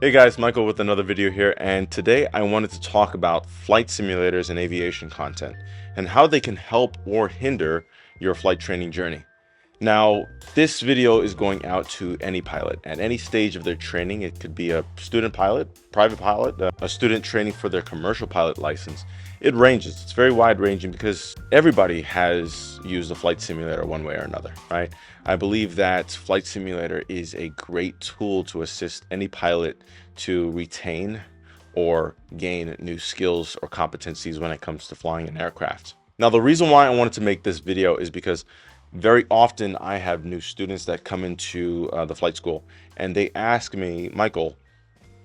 Hey guys, Michael with another video here, and today I wanted to talk about flight simulators and aviation content and how they can help or hinder your flight training journey. Now, this video is going out to any pilot at any stage of their training. It could be a student pilot, private pilot, a student training for their commercial pilot license. It ranges. It's very wide ranging because everybody has used a flight simulator one way or another, right? I believe that flight simulator is a great tool to assist any pilot to retain or gain new skills or competencies when it comes to flying an aircraft. Now, the reason why I wanted to make this video is because very often I have new students that come into the flight school and they ask me, Michael,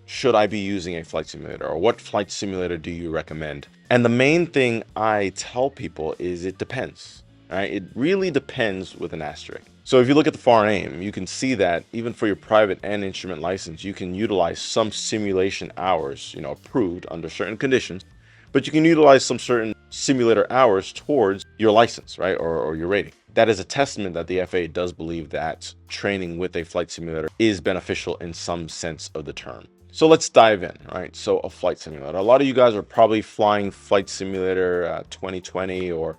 should I be using a flight simulator, or what flight simulator do you recommend? And the main thing I tell people is it depends. Right? It really depends with an asterisk. So if you look at the foreign aim, you can see that even for your private and instrument license, you can utilize some simulation hours, approved under certain conditions, but you can utilize some certain simulator hours towards your license, right? Or your rating. That is a testament that the FAA does believe that training with a flight simulator is beneficial in some sense of the term. So let's dive in, right? So a flight simulator. A lot of you guys are probably flying Flight Simulator 2020 or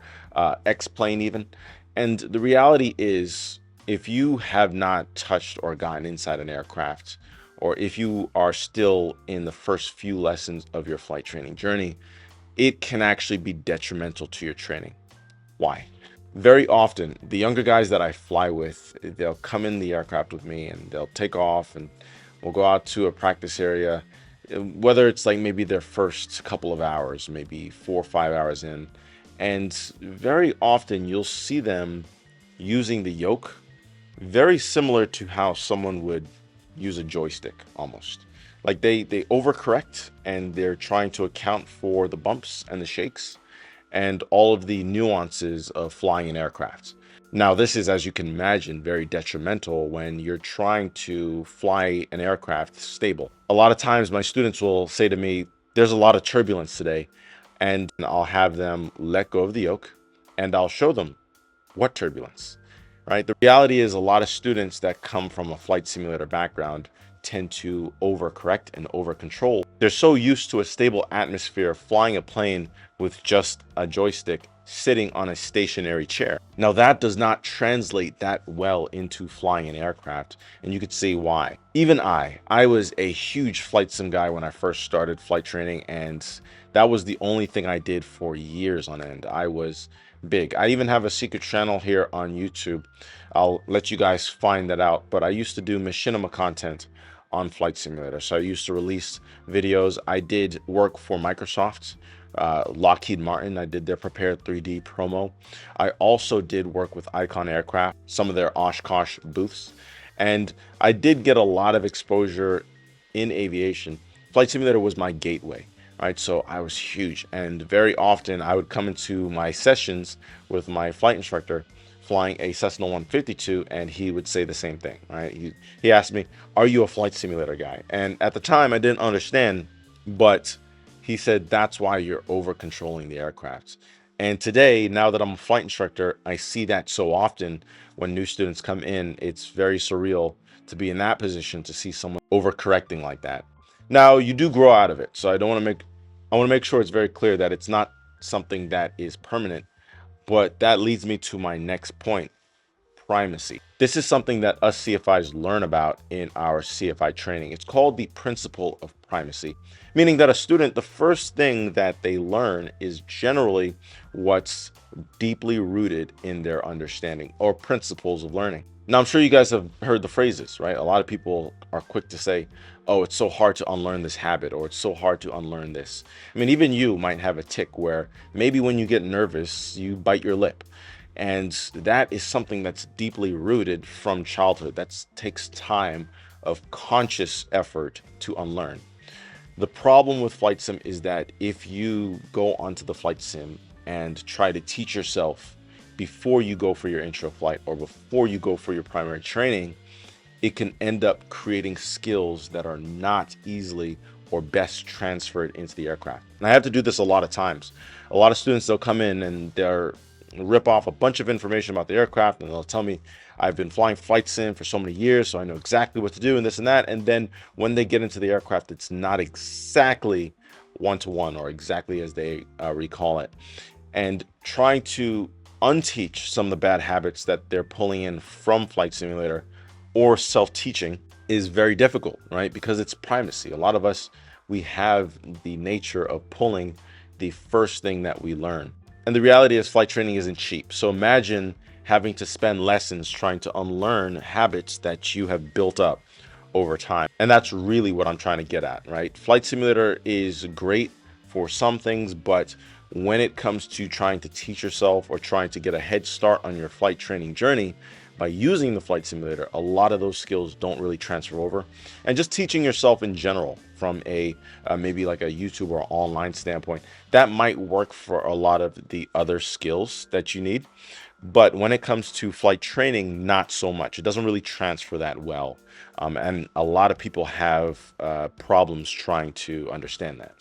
X-Plane even. And the reality is, if you have not touched or gotten inside an aircraft, or if you are still in the first few lessons of your flight training journey, it can actually be detrimental to your training. Why? Very often, the younger guys that I fly with, they'll come in the aircraft with me and they'll take off and we'll go out to a practice area, whether it's like maybe their first couple of hours, maybe 4 or 5 hours in. And very often you'll see them using the yoke very similar to how someone would use a joystick almost. Like they overcorrect and they're trying to account for the bumps and the shakes and all of the nuances of flying an aircraft. Now, this is, as you can imagine, very detrimental when you're trying to fly an aircraft stable. A lot of times my students will say to me, there's a lot of turbulence today, and I'll have them let go of the yoke and I'll show them what turbulence, right? The reality is a lot of students that come from a flight simulator background tend to overcorrect and over control. They're so used to a stable atmosphere flying a plane with just a joystick sitting on a stationary chair. Now that does not translate that well into flying an aircraft, and you could see why. Even I was a huge flight sim guy when I first started flight training, and that was the only thing I did for years on end. I was big. I even have a secret channel here on YouTube. I'll let you guys find that out, but I used to do machinima content on flight simulator. So I used to release videos. I did work for Microsoft, Lockheed Martin. I did their Prepare 3D promo. I also did work with Icon Aircraft, some of their Oshkosh booths, and I did get a lot of exposure in aviation. Flight simulator was my gateway, right? So I was huge, and very often I would come into my sessions with my flight instructor flying a Cessna 152, and he would say the same thing, right? He asked me, are you a flight simulator guy? And at the time I didn't understand, but he said, that's why you're over controlling the aircraft. And today, now that I'm a flight instructor, I see that so often when new students come in. It's very surreal to be in that position, to see someone overcorrecting like that. Now, you do grow out of it. So I want to make sure it's very clear that it's not something that is permanent. But that leads me to my next point, primacy. This is something that us CFIs learn about in our CFI training. It's called the principle of primacy, meaning that a student, the first thing that they learn is generally what's deeply rooted in their understanding or principles of learning. Now, I'm sure you guys have heard the phrases, right? A lot of people are quick to say, oh, it's so hard to unlearn this habit, or it's so hard to unlearn this. I mean, even you might have a tick where maybe when you get nervous, you bite your lip. And that is something that's deeply rooted from childhood. That takes time of conscious effort to unlearn. The problem with flight sim is that if you go onto the flight sim and try to teach yourself before you go for your intro flight or before you go for your primary training, it can end up creating skills that are not easily or best transferred into the aircraft. And I have to do this a lot of times. A lot of students, they'll come in and they'll rip off a bunch of information about the aircraft and they'll tell me, I've been flying flight sim for so many years, so I know exactly what to do and this and that. And then when they get into the aircraft, it's not exactly one-to-one or exactly as they recall it. And trying to unteach some of the bad habits that they're pulling in from Flight Simulator or self-teaching is very difficult, right? Because it's primacy. A lot of us, we have the nature of pulling the first thing that we learn. And the reality is flight training isn't cheap. So imagine having to spend lessons trying to unlearn habits that you have built up over time. And that's really what I'm trying to get at, right? Flight Simulator is great for some things, but when it comes to trying to teach yourself or trying to get a head start on your flight training journey by using the flight simulator, a lot of those skills don't really transfer over. And just teaching yourself in general from a maybe like a YouTube or online standpoint, that might work for a lot of the other skills that you need. But when it comes to flight training, not so much. It doesn't really transfer that well. And a lot of people have problems trying to understand that.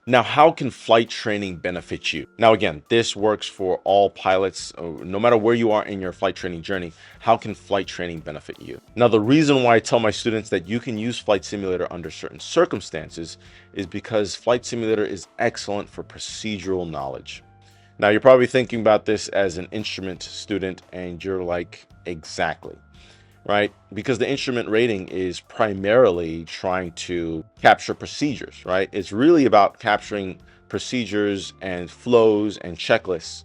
Now, how can flight training benefit you? Now, again, this works for all pilots, no matter where you are in your flight training journey. How can flight training benefit you? Now, the reason why I tell my students that you can use Flight Simulator under certain circumstances is because Flight Simulator is excellent for procedural knowledge. Now, you're probably thinking about this as an instrument student, and you're like, exactly. Right? Because the instrument rating is primarily trying to capture procedures, right? It's really about capturing procedures and flows and checklists.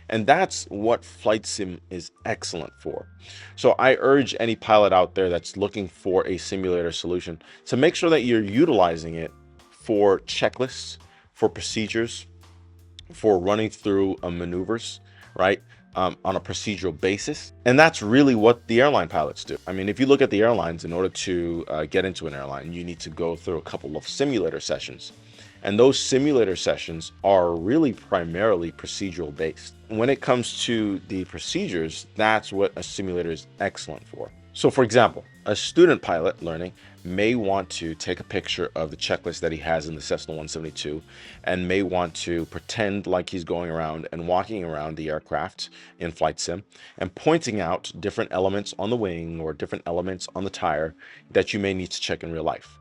And that's what Flight Sim is excellent for. So I urge any pilot out there that's looking for a simulator solution to make sure that you're utilizing it for checklists, for procedures, for running through maneuvers, right? On a procedural basis. And that's really what the airline pilots do. I mean, if you look at the airlines, in order to get into an airline, you need to go through a couple of simulator sessions. And those simulator sessions are really primarily procedural based. When it comes to the procedures, that's what a simulator is excellent for. So for example, a student pilot learning may want to take a picture of the checklist that he has in the Cessna 172 and may want to pretend like he's going around and walking around the aircraft in flight sim and pointing out different elements on the wing or different elements on the tire that you may need to check in real life.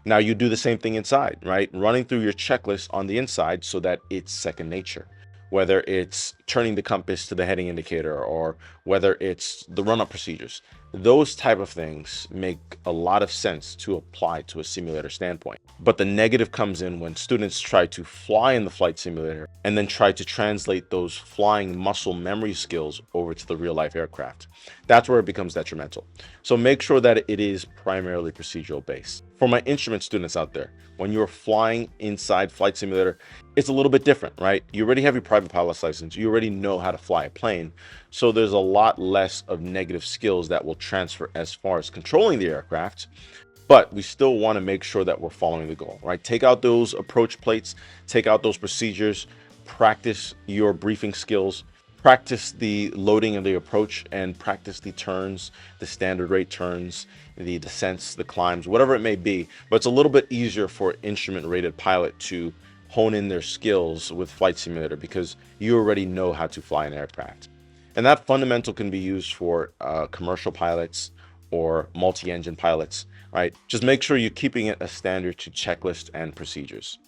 Now you do the same thing inside, right? Running through your checklist on the inside so that it's second nature. Whether it's turning the compass to the heading indicator or whether it's the run-up procedures. Those type of things make a lot of sense to apply to a simulator standpoint. But the negative comes in when students try to fly in the flight simulator and then try to translate those flying muscle memory skills over to the real life aircraft. That's where it becomes detrimental. So make sure that it is primarily procedural based. For my instrument students out there, when you're flying inside flight simulator, it's a little bit different, right? You already have your private pilot's license. You already know how to fly a plane. So there's a lot less of negative skills that will transfer as far as controlling the aircraft. But we still want to make sure that we're following the goal, right? Take out those approach plates, take out those procedures, practice your briefing skills, practice the loading of the approach, and practice the turns, the standard rate turns, the descents, the climbs, whatever it may be. But it's a little bit easier for an instrument rated pilot to hone in their skills with Flight Simulator because you already know how to fly an aircraft. And that fundamental can be used for commercial pilots or multi-engine pilots, right? Just make sure you're keeping it a standard to checklist and procedures.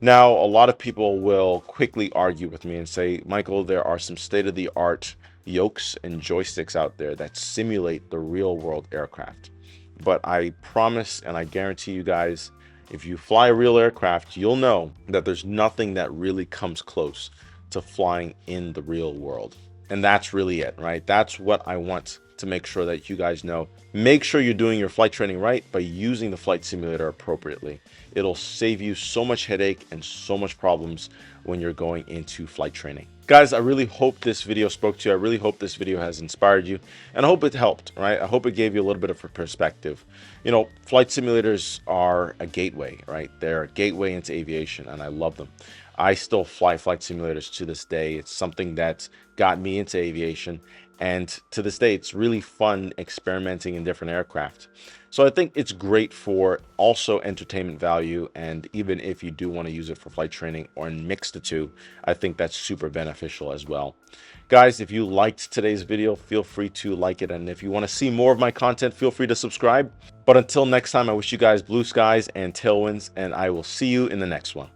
Now, a lot of people will quickly argue with me and say, Michael, there are some state-of-the-art yokes and joysticks out there that simulate the real-world aircraft. But I promise and I guarantee you guys, if you fly a real aircraft, you'll know that there's nothing that really comes close to flying in the real world. And that's really it, right? That's what I want to make sure that you guys know. Make sure you're doing your flight training right by using the flight simulator appropriately. It'll save you so much headache and so much problems when you're going into flight training. Guys, I really hope this video spoke to you. I really hope this video has inspired you, and I hope it helped, right? I hope it gave you a little bit of a perspective. You know, flight simulators are a gateway, right? They're a gateway into aviation, and I love them. I still fly flight simulators to this day. It's something that got me into aviation, And to this day, it's really fun experimenting in different aircraft. So I think it's great for also entertainment value. And even if you do want to use it for flight training or mix the two, I think that's super beneficial as well. Guys, if you liked today's video, feel free to like it. And if you want to see more of my content, feel free to subscribe. But until next time, I wish you guys blue skies and tailwinds, and I will see you in the next one.